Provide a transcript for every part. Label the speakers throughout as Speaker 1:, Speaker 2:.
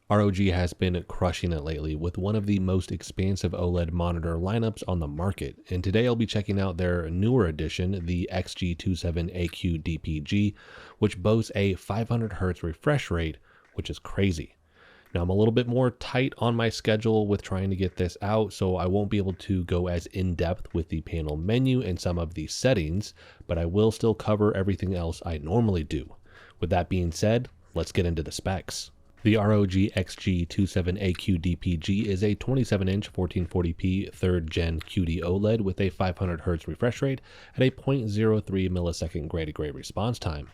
Speaker 1: ROG has been crushing it lately with one of the most expansive OLED monitor lineups on the market, and today I'll be checking out their newer edition, the XG27AQDPG, which boasts a 500Hz refresh rate, which is crazy. Now I'm a little bit more tight on my schedule with trying to get this out, so I won't be able to go as in-depth with the panel menu and some of the settings, but I will still cover everything else I normally do. With that being said, let's get into the specs. The ROG XG27AQDPG is a 27-inch 1440p 3rd Gen QD OLED with a 500Hz refresh rate at a 0.03 millisecond gray-to-gray response time.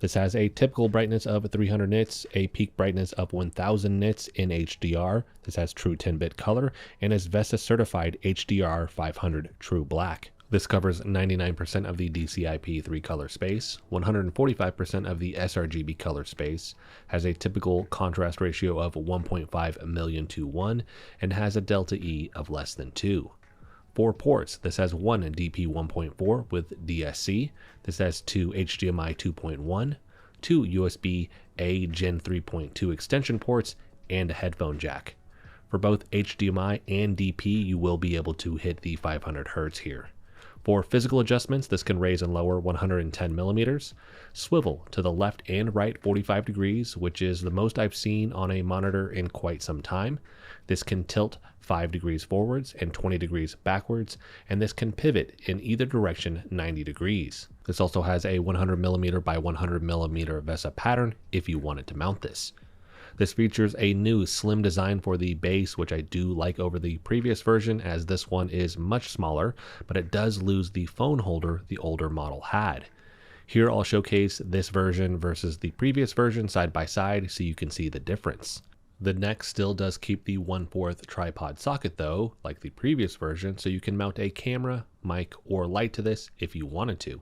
Speaker 1: This has a typical brightness of 300 nits, a peak brightness of 1000 nits in HDR. This has true 10-bit color and is VESA certified HDR 500 True Black. This covers 99% of the DCI-P3 color space, 145% of the sRGB color space, has a typical contrast ratio of 1.5 million to 1, and has a delta E of less than 2. 4 ports. This has one DP 1.4 with DSC. This has 2 HDMI 2.1, 2 USB-A Gen 3.2 extension ports, and a headphone jack. For both HDMI and DP, you will be able to hit the 500 Hz here. For physical adjustments, this can raise and lower 110 millimeters, swivel to the left and right 45 degrees, which is the most I've seen on a monitor in quite some time. This can tilt 5 degrees forwards and 20 degrees backwards, and this can pivot in either direction 90 degrees. This also has a 100 millimeter by 100 millimeter VESA pattern if you wanted to mount this. This features a new slim design for the base, which I do like over the previous version, as this one is much smaller, but it does lose the phone holder the older model had. Here I'll showcase this version versus the previous version side by side so you can see the difference. The neck still does keep the 1/4 tripod socket though, like the previous version, so you can mount a camera, mic, or light to this if you wanted to.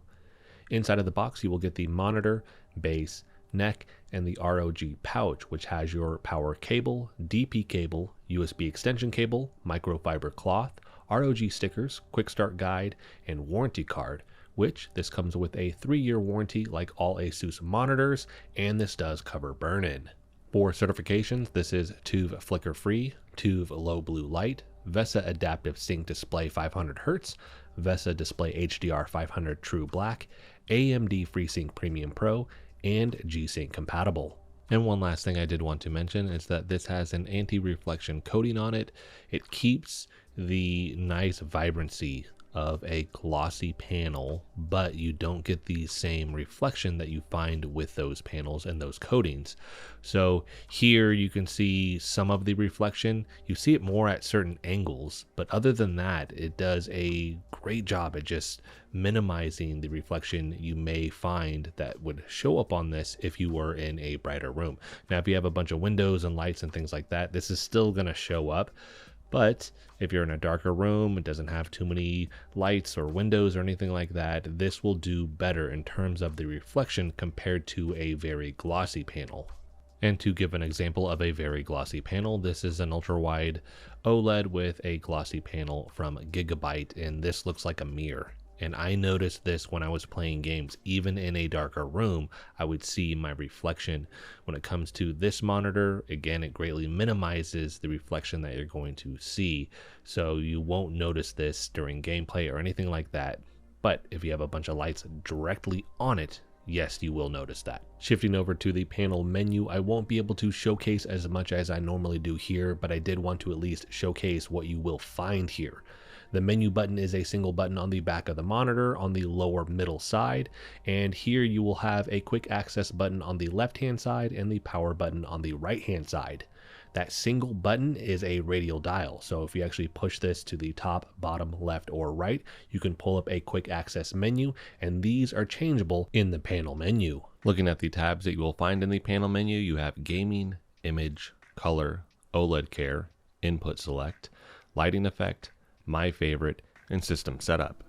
Speaker 1: Inside of the box you will get the monitor, base, neck, and the ROG pouch, which has your power cable, DP cable, USB extension cable, microfiber cloth, ROG stickers, quick start guide, and warranty card, which this comes with a 3-year warranty like all ASUS monitors, and this does cover burn-in. For certifications, this is TÜV flicker free, TÜV low blue light, VESA adaptive sync display 500 Hz, VESA display HDR 500 True Black, AMD FreeSync Premium Pro, and G-Sync compatible. And one last thing I did want to mention is that this has an anti-reflection coating on it. It keeps the nice vibrancy of a glossy panel, but you don't get the same reflection that you find with those panels and those coatings. So here you can see some of the reflection. You see it more at certain angles, but other than that, it does a great job at just minimizing the reflection you may find that would show up on this if you were in a brighter room. Now, if you have a bunch of windows and lights and things like that, this is still going to show up. But if you're in a darker room, it doesn't have too many lights or windows or anything like that, this will do better in terms of the reflection compared to a very glossy panel. And to give an example of a very glossy panel, this is an ultra-wide OLED with a glossy panel from Gigabyte, and this looks like a mirror. And I noticed this when I was playing games. Even in a darker room, I would see my reflection. When it comes to this monitor, again, it greatly minimizes the reflection that you're going to see. So you won't notice this during gameplay or anything like that. But if you have a bunch of lights directly on it, yes, you will notice that. Shifting over to the panel menu, I won't be able to showcase as much as I normally do here, but I did want to at least showcase what you will find here. The menu button is a single button on the back of the monitor on the lower middle side, and here you will have a quick access button on the left hand side and the power button on the right hand side. That single button is a radial dial, so if you actually push this to the top, bottom, left, or right, you can pull up a quick access menu, and these are changeable in the panel menu. Looking at the tabs that you will find in the panel menu, you have gaming, image, color, OLED care, input select, lighting effect, my favorite, and system setup.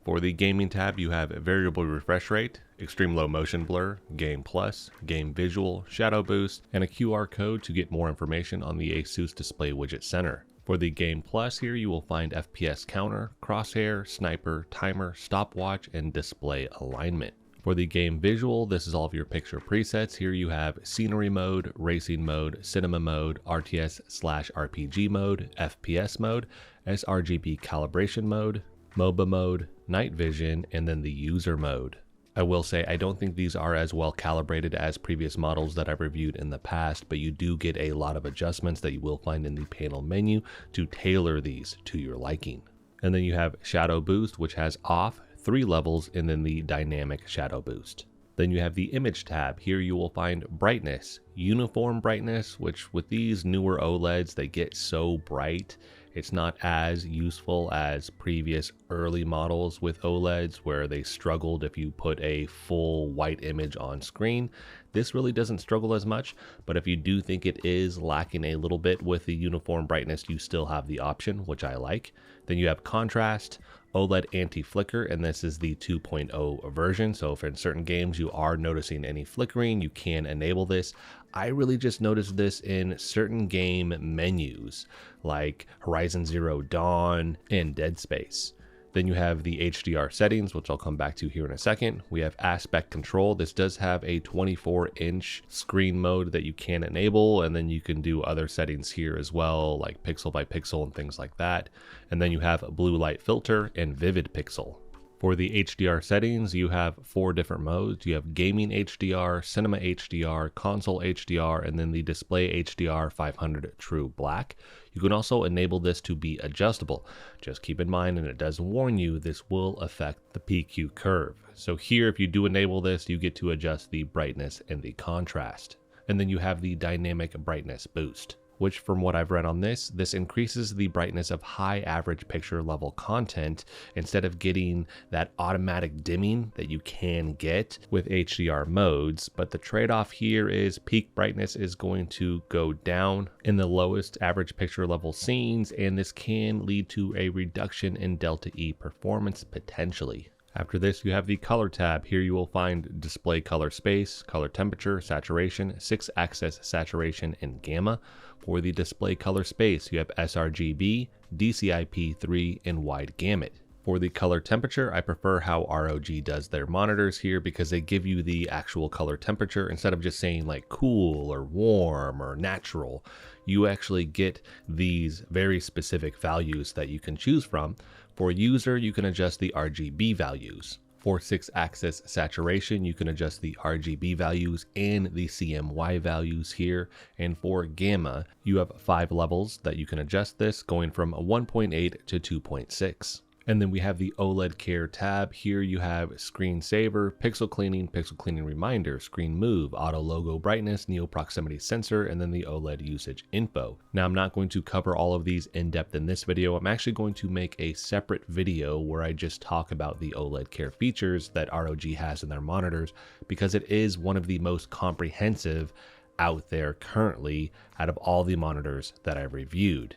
Speaker 1: For the gaming tab, you have variable refresh rate, extreme low motion blur, game plus, game visual, shadow boost, and a QR code to get more information on the ASUS Display Widget Center. For the Game Plus here, you will find FPS counter, crosshair, sniper, timer, stopwatch, and display alignment. For the game visual, this is all of your picture presets. Here you have scenery mode, racing mode, cinema mode, RTS/RPG mode, FPS mode, sRGB calibration mode, MOBA mode, night vision, and then the user mode. I will say I don't think these are as well calibrated as previous models that I've reviewed in the past, but you do get a lot of adjustments that you will find in the panel menu to tailor these to your liking. And then you have shadow boost, which has off, 3 levels, and then the dynamic shadow boost. Then you have the image tab. Here you will find brightness, uniform brightness, which with these newer OLEDs, they get so bright. It's not as useful as previous early models with OLEDs where they struggled if you put a full white image on screen. This really doesn't struggle as much, but if you do think it is lacking a little bit with the uniform brightness, you still have the option, which I like. Then you have contrast, OLED anti-flicker, and this is the 2.0 version. So if in certain games you are noticing any flickering, you can enable this. I really just noticed this in certain game menus like Horizon Zero Dawn and Dead Space. Then you have the HDR settings, which I'll come back to here in a second. We have aspect control. This does have a 24-inch screen mode that you can enable, and then you can do other settings here as well, like pixel by pixel and things like that. And then you have blue light filter and vivid pixel. For the HDR settings, you have 4 different modes. You have gaming HDR, cinema HDR, console HDR, and then the display HDR 500 true black. You can also enable this to be adjustable. Just keep in mind, and it does warn you, this will affect the PQ curve. So here, if you do enable this, you get to adjust the brightness and the contrast. And then you have the dynamic brightness boost, which from what I've read on this increases the brightness of high average picture level content instead of getting that automatic dimming that you can get with HDR modes. But the trade-off here is peak brightness is going to go down in the lowest average picture level scenes, and this can lead to a reduction in Delta E performance potentially. After this, you have the color tab. Here you will find display color space, color temperature, saturation, 6-axis saturation, and gamma. For the display color space, you have sRGB, DCI-P3, and wide gamut. For the color temperature, I prefer how ROG does their monitors here because they give you the actual color temperature instead of just saying like cool or warm or natural. You actually get these very specific values that you can choose from. For user, you can adjust the RGB values. For 6-axis saturation, you can adjust the RGB values and the CMY values here. And for gamma, you have 5 levels that you can adjust this, going from 1.8 to 2.6. And then we have the OLED Care tab. Here you have screen saver, pixel cleaning reminder, screen move, auto logo brightness, neo proximity sensor, and then the OLED usage info. Now I'm not going to cover all of these in depth in this video. I'm actually going to make a separate video where I just talk about the OLED Care features that ROG has in their monitors, because it is one of the most comprehensive out there currently out of all the monitors that I've reviewed.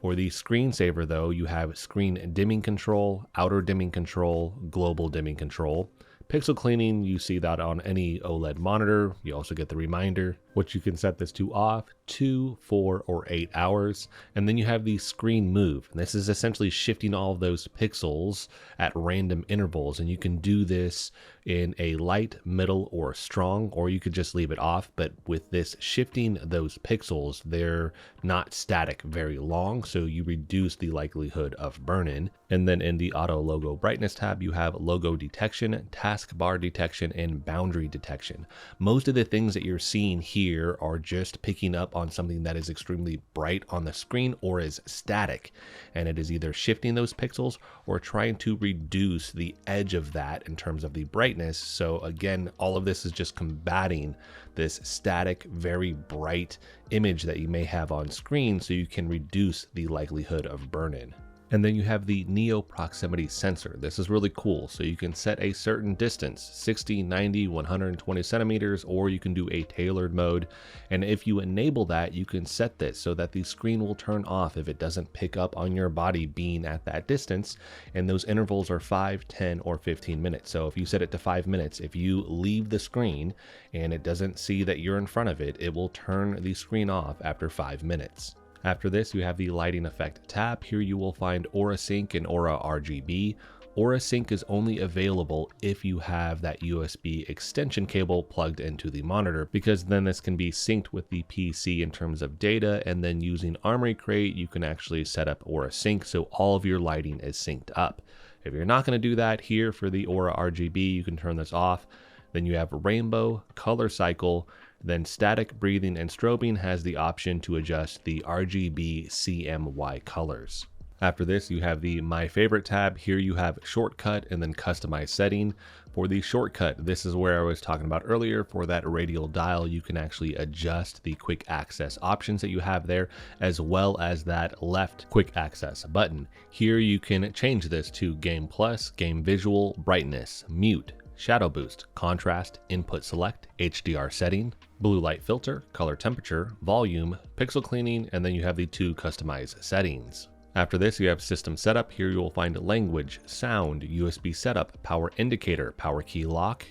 Speaker 1: For the screensaver though, you have screen dimming control, outer dimming control, global dimming control. Pixel cleaning, you see that on any OLED monitor. You also get the reminder, which you can set this to off, 2, 4, or 8 hours. And then you have the screen move. And this is essentially shifting all of those pixels at random intervals. And you can do this in a light, middle, or strong, or you could just leave it off. But with this shifting those pixels, they're not static very long, so you reduce the likelihood of burn-in. And then in the auto logo brightness tab, you have logo detection, taskbar detection, and boundary detection. Most of the things that you're seeing here are just picking up on something that is extremely bright on the screen or is static, and it is either shifting those pixels or trying to reduce the edge of that in terms of the brightness. So again, all of this is just combating this static, very bright image that you may have on screen, so you can reduce the likelihood of burn-in. And then you have the Neo Proximity Sensor. This is really cool. So you can set a certain distance, 60, 90, 120 centimeters, or you can do a tailored mode. And if you enable that, you can set this so that the screen will turn off if it doesn't pick up on your body being at that distance. And those intervals are 5, 10, or 15 minutes. So if you set it to 5 minutes, if you leave the screen and it doesn't see that you're in front of it, it will turn the screen off after 5 minutes. After this, you have the lighting effect tab. Here you will find Aura Sync and Aura RGB. Aura Sync is only available if you have that USB extension cable plugged into the monitor, because then this can be synced with the PC in terms of data, and then using Armory Crate, you can actually set up Aura Sync so all of your lighting is synced up. If you're not going to do that, here for the Aura RGB, you can turn this off. Then you have Rainbow, Color Cycle, then Static, Breathing, and Strobing has the option to adjust the RGB CMY colors. After this, you have the My Favorite tab. Here you have Shortcut and then Customize Setting. For the shortcut, this is where I was talking about earlier. For that radial dial, you can actually adjust the quick access options that you have there, as well as that left quick access button. Here you can change this to Game Plus, Game Visual, Brightness, Mute, Shadow Boost, Contrast, Input Select, HDR Setting, Blue Light Filter, Color Temperature, Volume, Pixel Cleaning, and then you have the 2 customized settings. After this, you have System Setup. Here you will find Language, Sound, USB Setup, Power Indicator, Power Key Lock,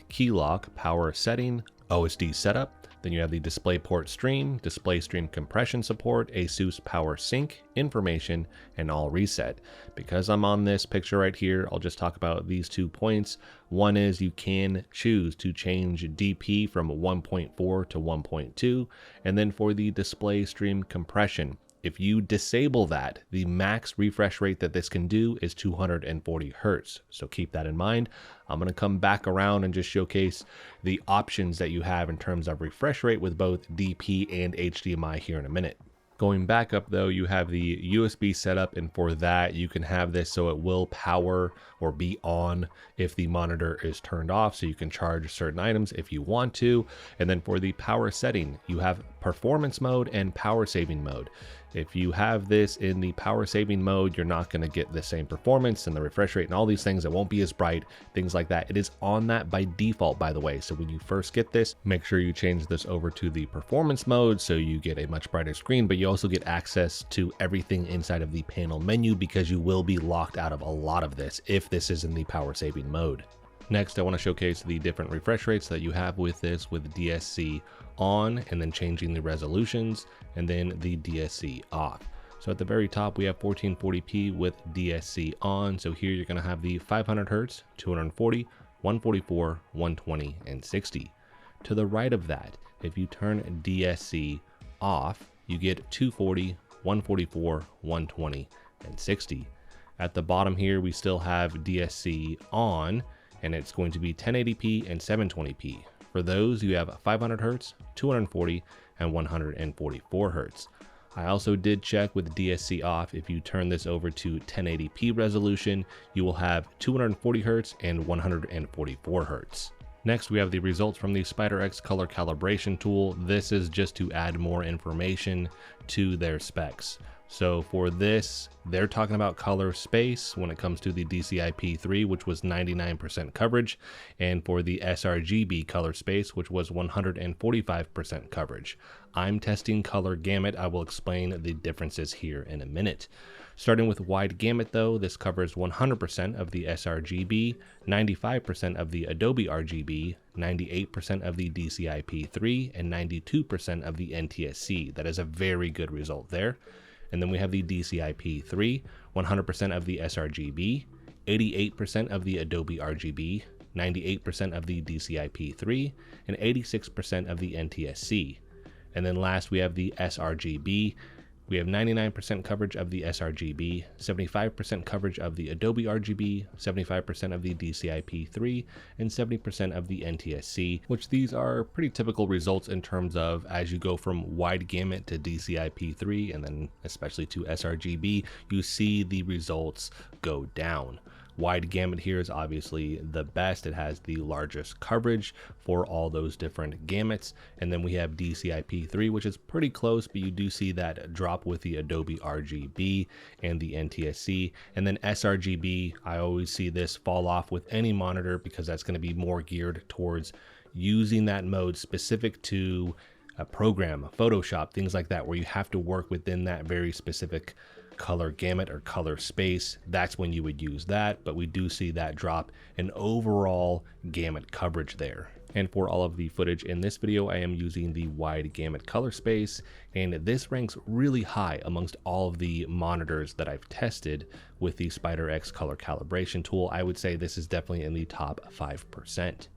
Speaker 1: Power Setting, OSD Setup. Then you have the DisplayPort Stream, Display Stream Compression Support, ASUS Power Sync, Information, and All Reset. Because I'm on this picture right here, I'll just talk about these 2 points. One is you can choose to change DP from 1.4 to 1.2, and then for the Display Stream Compression, if you disable that, the max refresh rate that this can do is 240 Hertz. So keep that in mind. I'm going to come back around and just showcase the options that you have in terms of refresh rate with both DP and HDMI here in a minute. Going back up though, you have the USB setup, and for that you can have this so it will power or be on if the monitor is turned off, so you can charge certain items if you want to. And then for the power setting, you have performance mode and power saving mode. If you have this in the power saving mode, you're not going to get the same performance and the refresh rate and all these things. It won't be as bright, things like that. It is on that by default, by the way. So when you first get this, make sure you change this over to the performance mode so you get a much brighter screen, but you also get access to everything inside of the panel menu, because you will be locked out of a lot of this if this is in the power saving mode. Next, I want to showcase the different refresh rates that you have with this, with DSC on and then changing the resolutions, and then the DSC off. So at the very top, we have 1440p with DSC on. So here you're going to have the 500 Hertz, 240, 144, 120, and 60. To the right of that, if you turn DSC off, you get 240, 144, 120, and 60. At the bottom here, we still have DSC on, and it's going to be 1080p and 720p. For those, you have 500 Hertz, 240, and 144 Hertz. I also did check with DSC off. If you turn this over to 1080p resolution, you will have 240 Hertz and 144 Hertz. Next, we have the results from the SpiderX color calibration tool. This is just to add more information to their specs. So for this, they're talking about color space when it comes to the DCI-P3, which was 99% coverage, and for the sRGB color space, which was 145% coverage. I'm testing color gamut. I will explain the differences here in a minute. Starting with wide gamut though, this covers 100% of the sRGB, 95% of the Adobe RGB, 98% of the DCI-P3, and 92% of the NTSC. That is a very good result there. And then we have the DCI-P3, 100% of the sRGB, 88% of the Adobe RGB, 98% of the DCI-P3, and 86% of the NTSC. And then last, we have the sRGB. We have 99% coverage of the sRGB, 75% coverage of the Adobe RGB, 75% of the DCI-P3, and 70% of the NTSC, which these are pretty typical results in terms of as you go from wide gamut to DCI-P3 and then especially to sRGB, you see the results go down. Wide gamut here is obviously the best. It has the largest coverage for all those different gamuts. And then we have DCI-P3, which is pretty close, but you do see that drop with the Adobe RGB and the NTSC. And then sRGB, I always see this fall off with any monitor because that's going to be more geared towards using that mode specific to a program, Photoshop, things like that, where you have to work within that very specific color gamut or color space. That's when you would use that, but we do see that drop in overall gamut coverage there. And for all of the footage in this video, I am using the wide gamut color space, and this ranks really high amongst all of the monitors that I've tested with the SpiderX color calibration tool. I would say this is definitely in the top 5%.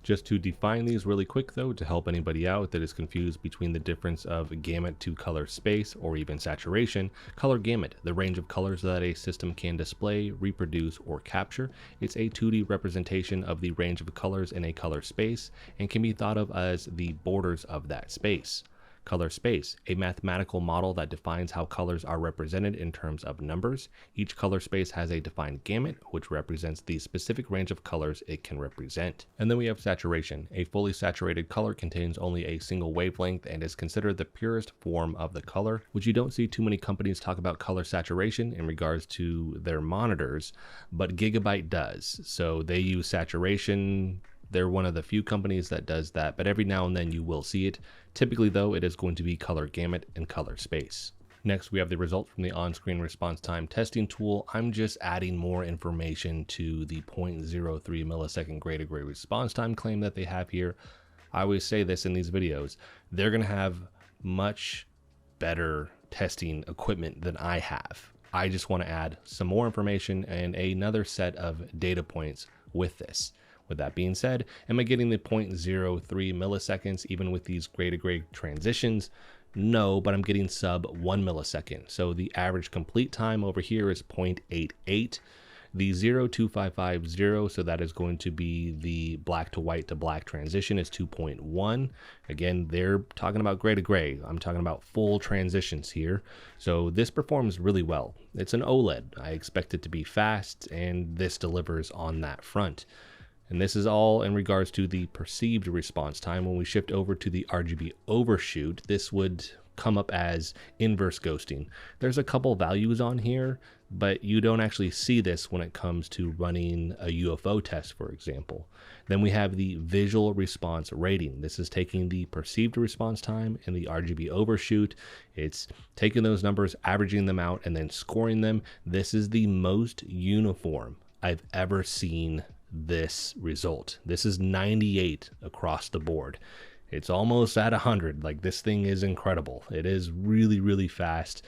Speaker 1: Just to define these really quick though, to help anybody out that is confused between the difference of gamut to color space or even saturation, color gamut, the range of colors that a system can display, reproduce, or capture. It's a 2D representation of the range of colors in a color space and can be thought of as the borders of that space. Color space, a mathematical model that defines how colors are represented in terms of numbers. Each color space has a defined gamut, which represents the specific range of colors it can represent. And then we have saturation. A fully saturated color contains only a single wavelength and is considered the purest form of the color, which you don't see too many companies talk about color saturation in regards to their monitors, but Gigabyte does. So they use saturation. They're one of the few companies that does that, but every now and then you will see it. Typically though, it is going to be color gamut and color space. Next, we have the results from the on-screen response time testing tool. I'm just adding more information to the 0.03 millisecond gray-to-gray response time claim that they have here. I always say this in these videos, they're gonna have much better testing equipment than I have. I just wanna add some more information and another set of data points with this. With that being said, am I getting the 0.03 milliseconds even with these gray-to-gray transitions? No, but I'm getting sub 1 millisecond. So the average complete time over here is 0.88. The 02550, so that is going to be the black to white to black transition, is 2.1. Again, they're talking about gray to gray. I'm talking about full transitions here. So this performs really well. It's an OLED. I expect it to be fast, and this delivers on that front. And this is all in regards to the perceived response time. When we shift over to the RGB overshoot, this would come up as inverse ghosting. There's a couple values on here, but you don't actually see this when it comes to running a UFO test, for example. Then we have the visual response rating. This is taking the perceived response time and the RGB overshoot. It's taking those numbers, averaging them out, and then scoring them. This is the most uniform I've ever seen this result. This is 98 across the board. It's almost at 100. Like, this thing is incredible. It is really, really fast.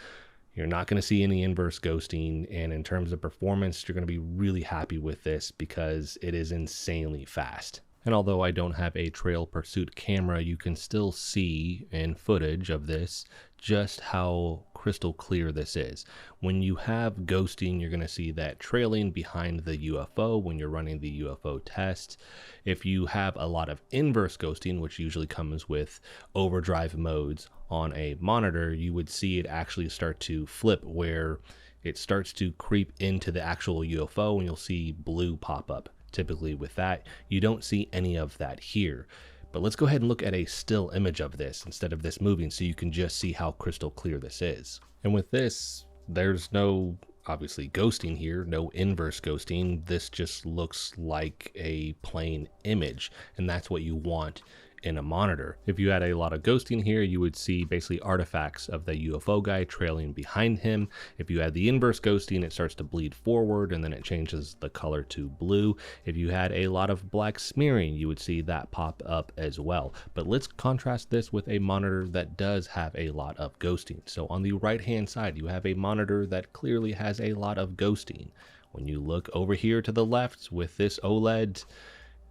Speaker 1: You're not going to see any inverse ghosting, and in terms of performance, you're going to be really happy with this because it is insanely fast. And although I don't have a trail pursuit camera, you can still see in footage of this just how crystal clear this is. When you have ghosting, you're going to see that trailing behind the UFO when you're running the UFO test. If you have a lot of inverse ghosting, which usually comes with overdrive modes on a monitor, you would see it actually start to flip where it starts to creep into the actual UFO and you'll see blue pop up. Typically with that, you don't see any of that here. But let's go ahead and look at a still image of this instead of this moving so you can just see how crystal clear this is. And with this, there's no obviously ghosting here, no inverse ghosting. This just looks like a plain image, and that's what you want in a monitor. If you had a lot of ghosting here, you would see basically artifacts of the UFO guy trailing behind him. If you had the inverse ghosting, it starts to bleed forward and then it changes the color to blue. If you had a lot of black smearing, you would see that pop up as well. But let's contrast this with a monitor that does have a lot of ghosting. So on the right hand side, you have a monitor that clearly has a lot of ghosting. When you look over here to the left with this OLED,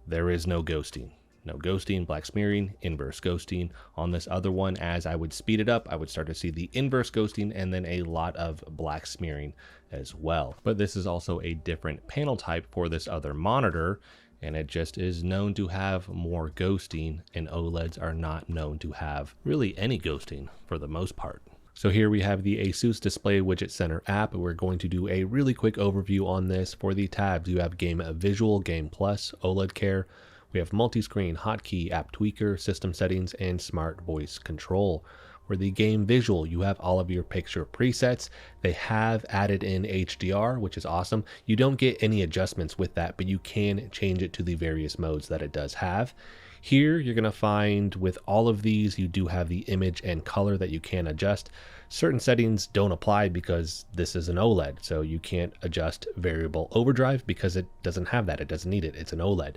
Speaker 1: there is no ghosting. No ghosting, black smearing, inverse ghosting. On this other one, as I would speed it up, I would start to see the inverse ghosting and then a lot of black smearing as well. But this is also a different panel type for this other monitor, and it just is known to have more ghosting, and OLEDs are not known to have really any ghosting for the most part. So here we have the ASUS Display Widget Center app. We're going to do a really quick overview on this. For the tabs, you have Game Visual, Game Plus, OLED Care. We have multi-screen, hotkey, app tweaker, system settings, and smart voice control. For the game visual, you have all of your picture presets. They have added in HDR, which is awesome. You don't get any adjustments with that, but you can change it to the various modes that it does have. Here, you're going to find with all of these, you do have the image and color that you can adjust. Certain settings don't apply because this is an OLED, so you can't adjust variable overdrive because it doesn't have that. It doesn't need it. It's an OLED.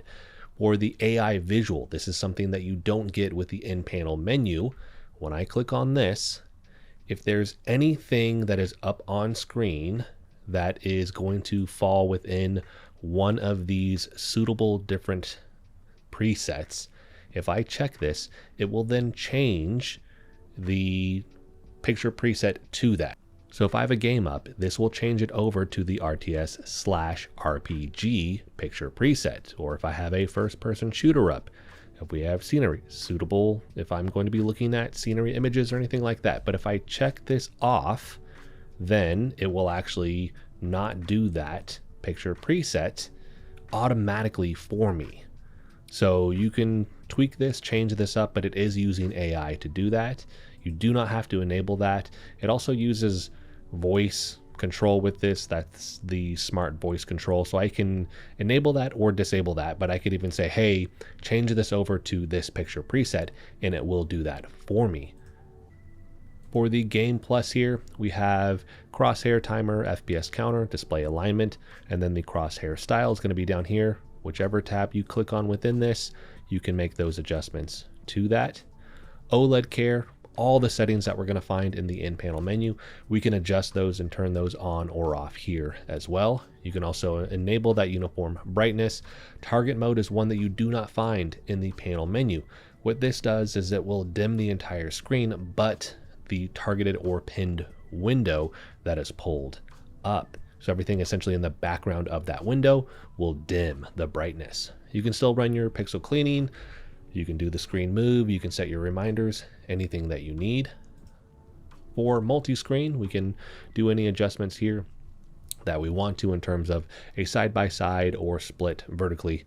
Speaker 1: For the AI visual, this is something that you don't get with the in-panel menu. When I click on this, if there's anything that is up on screen that is going to fall within one of these suitable different presets, if I check this, it will then change the picture preset to that. So if I have a game up, this will change it over to the RTS/RPG picture preset. Or if I have a first-person shooter up, if we have scenery, suitable if I'm going to be looking at scenery images or anything like that. But if I check this off, then it will actually not do that picture preset automatically for me. So you can tweak this, change this up, but it is using AI to do that. You do not have to enable that. It also uses voice control with this. That's the smart voice control. So I can enable that or disable that, but I could even say, hey, change this over to this picture preset, and it will do that for me. For the Game Plus here, we have crosshair timer, FPS counter, display alignment, and then the crosshair style is going to be down here. Whichever tab you click on within this, you can make those adjustments to that. OLED care, all the settings that we're going to find in the in-panel menu, we can adjust those and turn those on or off here as well. You can also enable that uniform brightness. Target mode is one that you do not find in the panel menu. What this does is it will dim the entire screen, but the targeted or pinned window that is pulled up. So everything essentially in the background of that window will dim the brightness. You can still run your pixel cleaning. You can do the screen move. You can set your reminders, anything that you need. For multi-screen, we can do any adjustments here that we want to in terms of a side-by-side or split vertically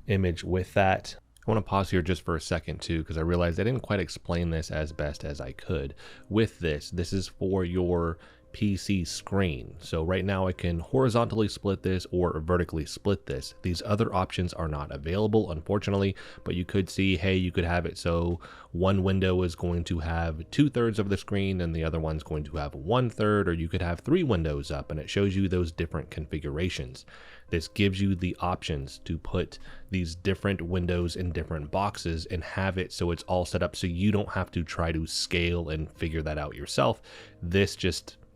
Speaker 1: image with that. I want to pause here just for a second too, because I realized I didn't quite explain this as best as I could. With this is for your PC screen. So right now I can horizontally split this or vertically split this. These other options are not available, unfortunately, but you could see, hey, you could have it so one window is going to have 2/3 of the screen and the other one's going to have 1/3, or you could have 3 windows up, and it shows you those different configurations. This gives you the options to put these different windows in different boxes and have it so it's all set up so you don't have to try to scale and figure that out yourself.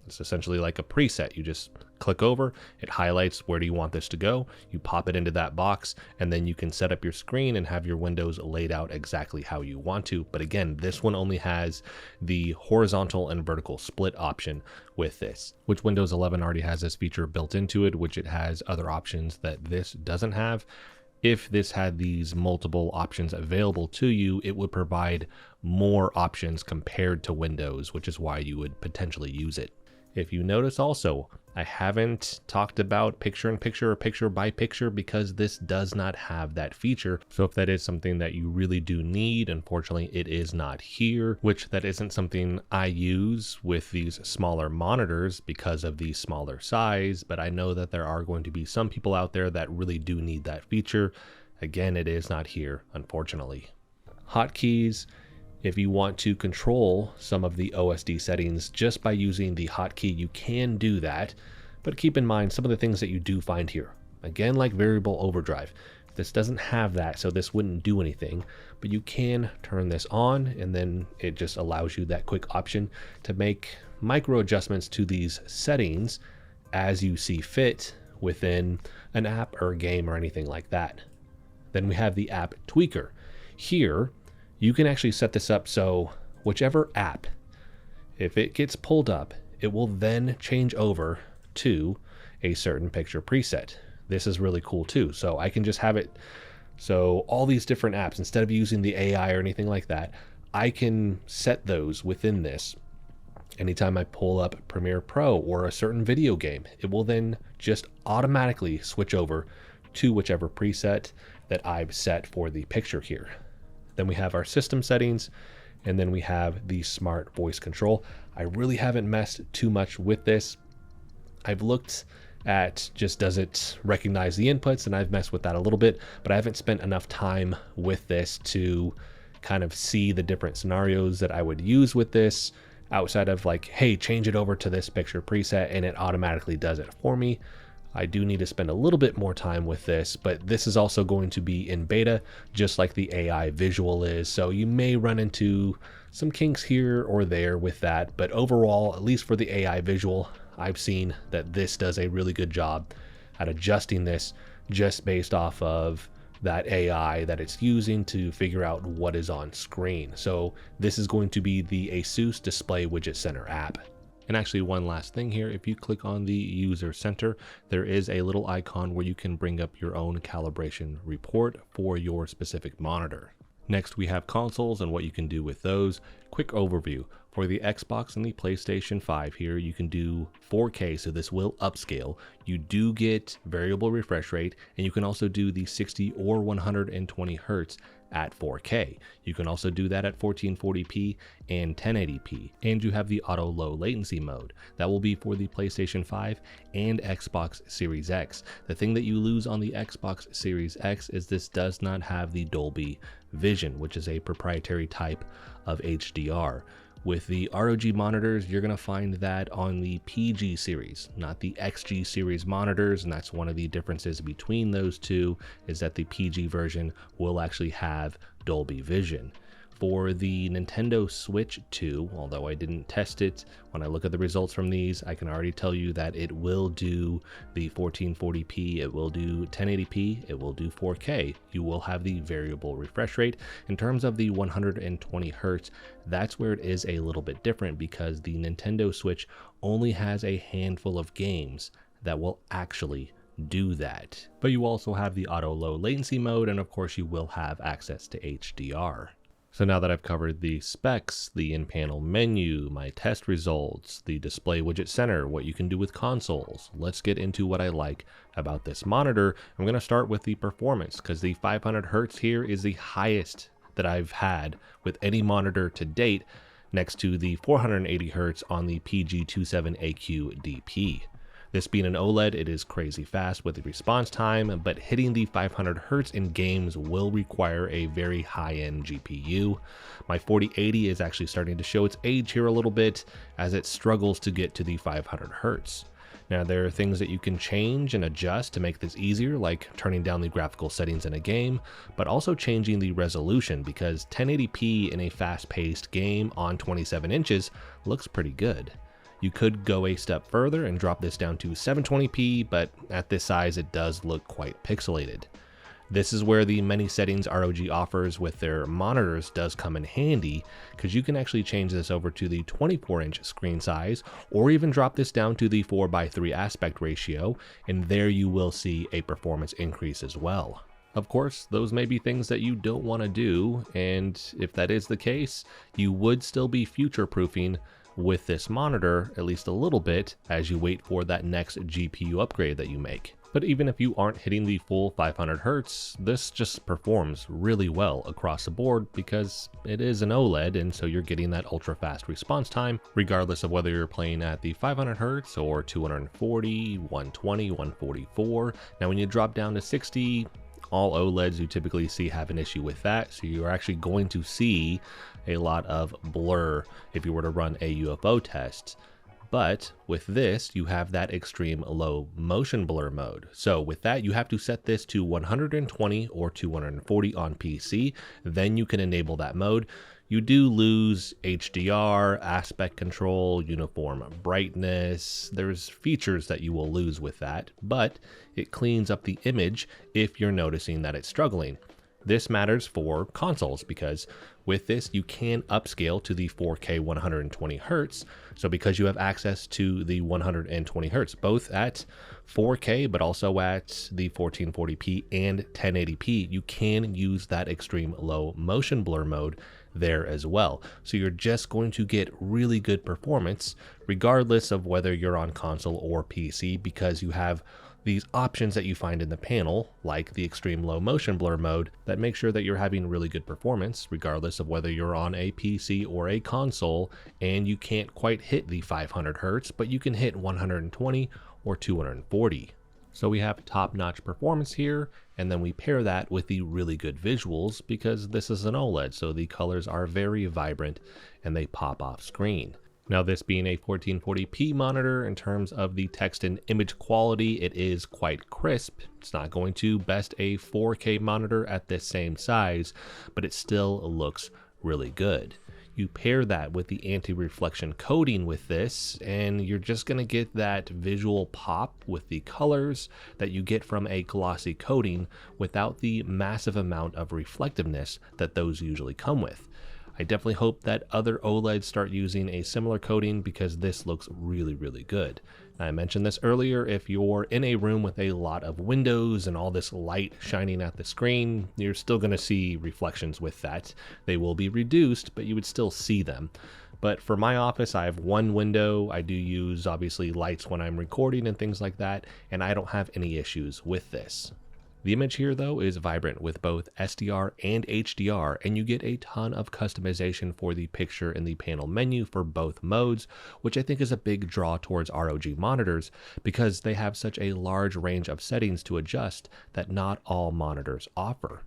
Speaker 1: It's essentially like a preset. You just click over, it highlights where do you want this to go, you pop it into that box, and then you can set up your screen and have your windows laid out exactly how you want to. But again, this one only has the horizontal and vertical split option with this, which Windows 11 already has this feature built into it, which it has other options that this doesn't have. If this had these multiple options available to you, it would provide more options compared to Windows, which is why you would potentially use it. If you notice also, I haven't talked about picture-in-picture or picture-by-picture because this does not have that feature. So if that is something that you really do need, unfortunately it is not here, which that isn't something I use with these smaller monitors because of the smaller size, but I know that there are going to be some people out there that really do need that feature. Again, it is not here, unfortunately. Hotkeys. If you want to control some of the OSD settings just by using the hotkey, you can do that. But keep in mind some of the things that you do find here. Again, like variable overdrive. This doesn't have that, so this wouldn't do anything. But you can turn this on, and then it just allows you that quick option to make micro adjustments to these settings as you see fit within an app or a game or anything like that. Then we have the app tweaker. Here, you can actually set this up so whichever app, if it gets pulled up, it will then change over to a certain picture preset. This is really cool too. So I can just have it, so all these different apps, instead of using the AI or anything like that, I can set those within this. Anytime I pull up Premiere Pro or a certain video game, it will then just automatically switch over to whichever preset that I've set for the picture here. Then we have our system settings, and then we have the smart voice control. I really haven't messed too much with this. I've looked at just does it recognize the inputs, and I've messed with that a little bit, but I haven't spent enough time with this to kind of see the different scenarios that I would use with this outside of like, hey, change it over to this picture preset, and it automatically does it for me. I do need to spend a little bit more time with this, but this is also going to be in beta, just like the AI visual is. So you may run into some kinks here or there with that, but overall, at least for the AI visual, I've seen that this does a really good job at adjusting this just based off of that AI that it's using to figure out what is on screen. So this is going to be the ASUS Display Widget Center app. And actually, one last thing here, if you click on the user center, there is a little icon where you can bring up your own calibration report for your specific monitor. Next, we have consoles and what you can do with those. Quick overview. For the Xbox and the PlayStation 5 here, you can do 4K, so this will upscale. You do get variable refresh rate, and you can also do the 60 or 120 Hertz at 4K. You can also do that at 1440p and 1080p. And you have the auto low latency mode. That will be for the PlayStation 5 and Xbox Series X. The thing that you lose on the Xbox Series X is this does not have the Dolby Vision, which is a proprietary type of HDR. With the ROG monitors, you're going to find that on the PG series, not the XG series monitors, and that's one of the differences between those two, is that the PG version will actually have Dolby Vision. For the Nintendo Switch 2, although I didn't test it, when I look at the results from these, I can already tell you that it will do the 1440p, it will do 1080p, it will do 4K. You will have the variable refresh rate. In terms of the 120 Hertz, that's where it is a little bit different because the Nintendo Switch only has a handful of games that will actually do that. But you also have the auto low latency mode, and of course you will have access to HDR. So now that I've covered the specs, the in-panel menu, my test results, the display widget center, what you can do with consoles, let's get into what I like about this monitor. I'm going to start with the performance because the 500 Hertz here is the highest that I've had with any monitor to date, next to the 480 Hertz on the XG27AQDPG. This being an OLED, it is crazy fast with the response time, but hitting the 500 Hertz in games will require a very high-end GPU. My 4080 is actually starting to show its age here a little bit as it struggles to get to the 500 Hertz. Now, there are things that you can change and adjust to make this easier, like turning down the graphical settings in a game, but also changing the resolution because 1080p in a fast-paced game on 27 inches looks pretty good. You could go a step further and drop this down to 720p, but at this size it does look quite pixelated. This is where the many settings ROG offers with their monitors does come in handy, because you can actually change this over to the 24-inch screen size, or even drop this down to the 4:3 aspect ratio, and there you will see a performance increase as well. Of course, those may be things that you don't want to do, and if that is the case, you would still be future-proofing with this monitor, at least a little bit, as you wait for that next GPU upgrade that you make. But even if you aren't hitting the full 500 Hertz, this just performs really well across the board because it is an OLED, and so you're getting that ultra fast response time, regardless of whether you're playing at the 500 Hertz or 240, 120, 144. Now, when you drop down to 60, all OLEDs you typically see have an issue with that, so you're actually going to see a lot of blur if you were to run a UFO test. But with this, you have that extreme low motion blur mode. So with that, you have to set this to 120 or 240 on PC, then you can enable that mode. You do lose HDR, aspect control, uniform brightness. There's features that you will lose with that, but it cleans up the image if you're noticing that it's struggling. This matters for consoles because with this, you can upscale to the 4K 120 Hertz. So because you have access to the 120 Hertz, both at 4K, but also at the 1440p and 1080p, you can use that extreme low motion blur mode there as well. So you're just going to get really good performance regardless of whether you're on console or PC, because you have these options that you find in the panel, like the extreme low motion blur mode, that make sure that you're having really good performance regardless of whether you're on a PC or a console, and you can't quite hit the 500 Hertz, but you can hit 120 or 240. So we have top-notch performance here, and then we pair that with the really good visuals because this is an OLED, so the colors are very vibrant and they pop off screen. Now, this being a 1440p monitor, in terms of the text and image quality, it is quite crisp. It's not going to best a 4K monitor at this same size, but it still looks really good. You pair that with the anti-reflection coating with this, and you're just going to get that visual pop with the colors that you get from a glossy coating without the massive amount of reflectiveness that those usually come with. I definitely hope that other OLEDs start using a similar coating because this looks really, really good. I mentioned this earlier, if you're in a room with a lot of windows and all this light shining at the screen, you're still going to see reflections with that. They will be reduced, but you would still see them. But for my office, I have one window. I do use obviously lights when I'm recording and things like that, and I don't have any issues with this. The image here though is vibrant with both SDR and HDR, and you get a ton of customization for the picture in the panel menu for both modes, which I think is a big draw towards ROG monitors because they have such a large range of settings to adjust that not all monitors offer.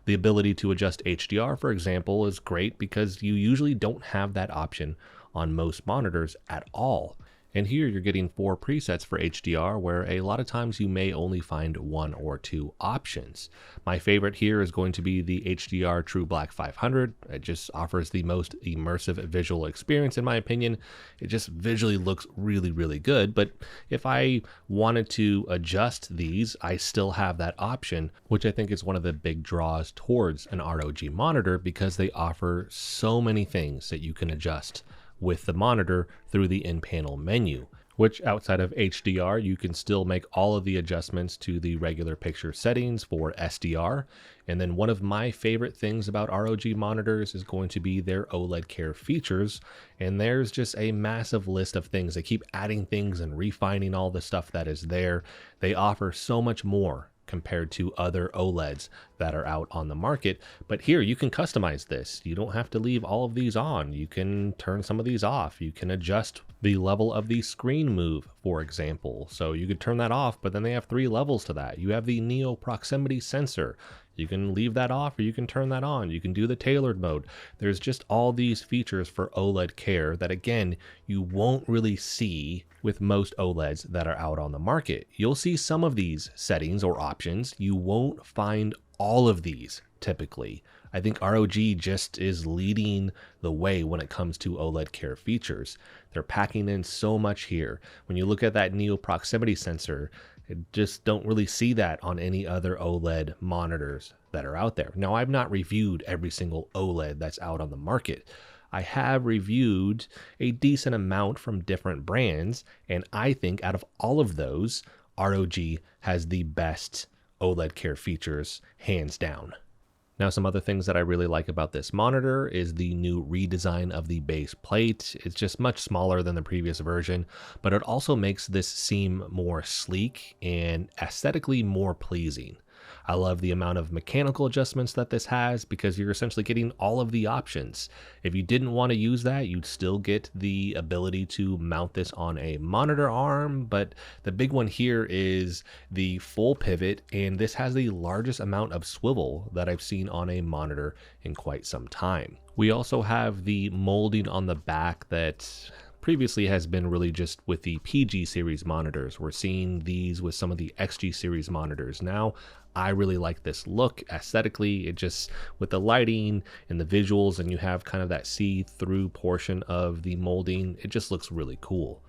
Speaker 1: The ability to adjust HDR, for example, is great because you usually don't have that option on most monitors at all. And here you're getting 4 presets for HDR, where a lot of times you may only find 1 or 2 options. My favorite here is going to be the HDR True Black 500. It just offers the most immersive visual experience in my opinion. It just visually looks really, really good. But if I wanted to adjust these, I still have that option, which I think is one of the big draws towards an ROG monitor because they offer so many things that you can adjust with the monitor through the in-panel menu, which outside of HDR, you can still make all of the adjustments to the regular picture settings for SDR. And then one of my favorite things about ROG monitors is going to be their OLED Care features. And there's just a massive list of things. They keep adding things and refining all the stuff that is there. They offer so much more compared to other OLEDs that are out on the market. But here you can customize this. You don't have to leave all of these on. You can turn some of these off. You can adjust the level of the screen move, for example. So you could turn that off, but then they have 3 levels to that. You have the Neo proximity sensor. You can leave that off or you can turn that on. You can do the tailored mode. There's just all these features for OLED Care that again, you won't really see with most OLEDs that are out on the market. You'll see some of these settings or options. You won't find all of these typically. I think ROG just is leading the way when it comes to OLED Care features. They're packing in so much here. When you look at that Neo proximity sensor, just don't really see that on any other OLED monitors that are out there. Now, I've not reviewed every single OLED that's out on the market. I have reviewed a decent amount from different brands, and I think out of all of those, ROG has the best OLED Care features, hands down. Now, some other things that I really like about this monitor is the new redesign of the base plate. It's just much smaller than the previous version, but it also makes this seem more sleek and aesthetically more pleasing. I love the amount of mechanical adjustments that this has because you're essentially getting all of the options. If you didn't want to use that, you'd still get the ability to mount this on a monitor arm, but the big one here is the full pivot, and this has the largest amount of swivel that I've seen on a monitor in quite some time. We also have the molding on the back that previously has been really just with the PG series monitors. We're seeing these with some of the XG series monitors. Now, I really like this look aesthetically. It just, with the lighting and the visuals, and you have kind of that see-through portion of the molding, it just looks really cool.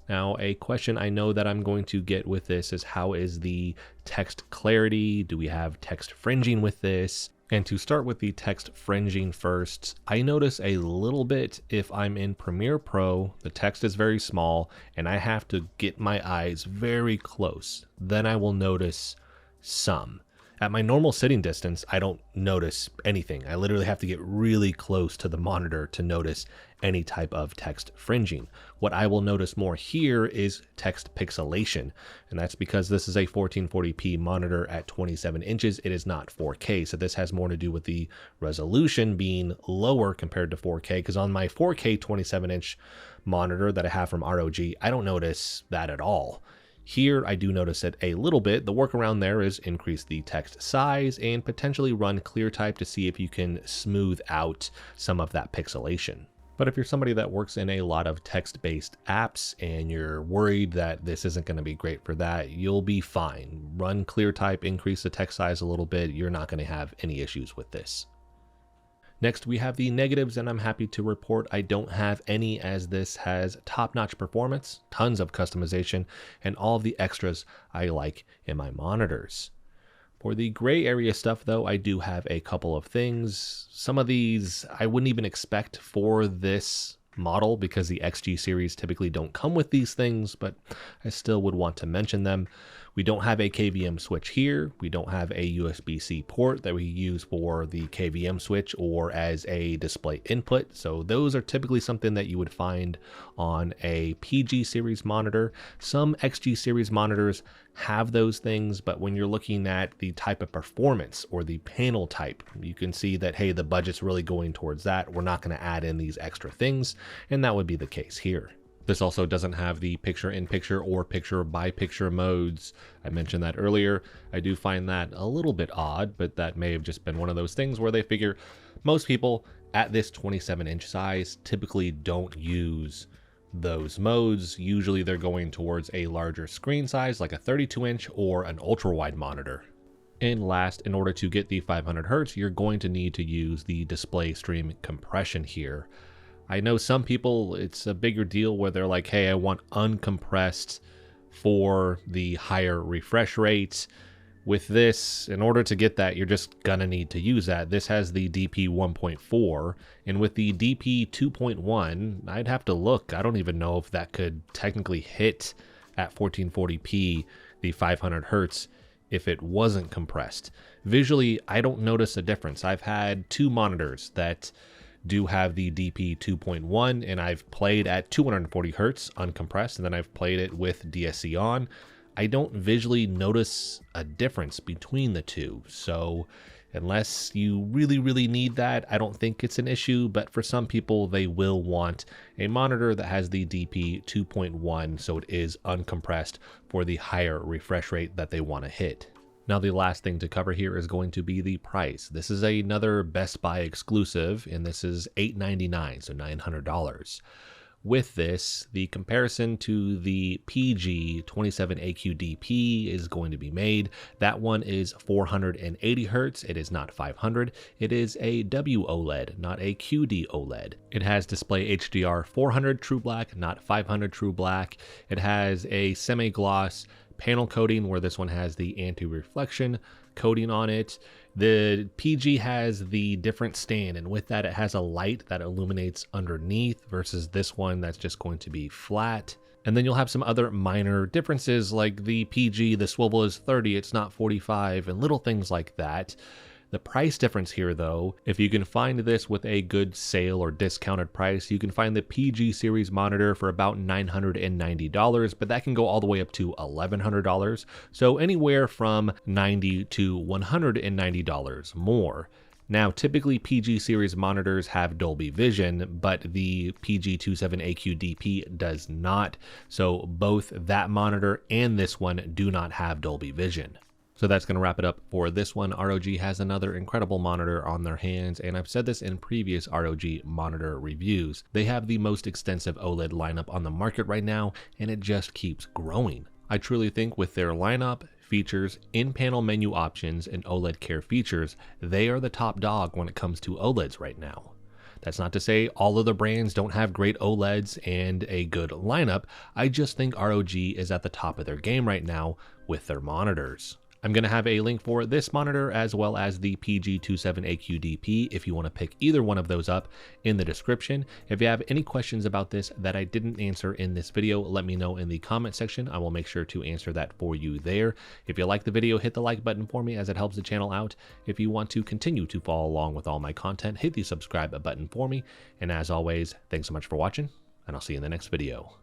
Speaker 1: Now, a question I know that I'm going to get with this is how is the text clarity? Do we have text fringing with this? And to start with the text fringing first, I notice a little bit if I'm in Premiere Pro, the text is very small and I have to get my eyes very close. Then I will notice some. At my normal sitting distance, I don't notice anything. I literally have to get really close to the monitor to notice any type of text fringing. What I will notice more here is text pixelation, and that's because this is a 1440p monitor at 27 inches. It is not 4K, so this has more to do with the resolution being lower compared to 4K, because on my 4K 27-inch monitor that I have from ROG, I don't notice that at all. Here, I do notice it a little bit. The workaround there is increase the text size and potentially run ClearType to see if you can smooth out some of that pixelation. But if you're somebody that works in a lot of text-based apps and you're worried that this isn't going to be great for that, you'll be fine. Run ClearType, increase the text size a little bit. You're not going to have any issues with this. Next, we have the negatives, and I'm happy to report I don't have any, as this has top-notch performance, tons of customization, and all of the extras I like in my monitors. For the gray area stuff, though, I do have a couple of things. Some of these I wouldn't even expect for this model because the XG series typically don't come with these things, but I still would want to mention them. We don't have a KVM switch here. We don't have a USB-C port that we use for the KVM switch or as a display input. So those are typically something that you would find on a PG series monitor. Some XG series monitors have those things, but when you're looking at the type of performance or the panel type, you can see that, hey, the budget's really going towards that. We're not going to add in these extra things, and that would be the case here. This also doesn't have the picture-in-picture or picture-by-picture modes. I mentioned that earlier. I do find that a little bit odd, but that may have just been one of those things where they figure most people at this 27-inch size typically don't use those modes. Usually they're going towards a larger screen size like a 32-inch or an ultra-wide monitor. And last, in order to get the 500 Hz, you're going to need to use the display stream compression here. I know some people, it's a bigger deal where they're like, hey, I want uncompressed for the higher refresh rates. With this, in order to get that, you're just gonna need to use that. This has the DP 1.4, and with the DP 2.1, I'd have to look. I don't even know if that could technically hit at 1440p, the 500 Hertz, if it wasn't compressed. Visually, I don't notice a difference. I've had two monitors that do have the DP 2.1, and I've played at 240 Hertz uncompressed, and then I've played it with DSC on. I don't visually notice a difference between the two. So unless you really need that, I don't think it's an issue, but for some people, they will want a monitor that has the DP 2.1, so it is uncompressed for the higher refresh rate that they want to hit. Now, the last thing to cover here is going to be the price. This is another Best Buy exclusive, and this is $899, so $900. With this, the comparison to the XG27AQDP is going to be made. That one is 480 Hz. It is not 500. It is a WOLED, not a QD OLED. It has display HDR 400 True Black, not 500 True Black. It has a semi-gloss panel coating, where this one has the anti-reflection coating on it. The PG has the different stand, and with that it has a light that illuminates underneath versus this one that's just going to be flat. And then you'll have some other minor differences, like the PG, the swivel is 30, it's not 45, and little things like that. The price difference here, though, if you can find this with a good sale or discounted price, you can find the PG series monitor for about $990, but that can go all the way up to $1,100. So anywhere from $90 to $190 more. Now, typically PG series monitors have Dolby Vision, but the XG27AQDP does not. So both that monitor and this one do not have Dolby Vision. So that's going to wrap it up for this one. ROG has another incredible monitor on their hands, and I've said this in previous ROG monitor reviews. They have the most extensive OLED lineup on the market right now, and it just keeps growing. I truly think with their lineup, features, in-panel menu options, and OLED care features, they are the top dog when it comes to OLEDs right now. That's not to say all of the brands don't have great OLEDs and a good lineup. I just think ROG is at the top of their game right now with their monitors. I'm going to have a link for this monitor as well as the XG27AQDP if you want to pick either one of those up in the description. If you have any questions about this that I didn't answer in this video, let me know in the comment section. I will make sure to answer that for you there. If you like the video, hit the like button for me as it helps the channel out. If you want to continue to follow along with all my content, hit the subscribe button for me. And as always, thanks so much for watching, and I'll see you in the next video.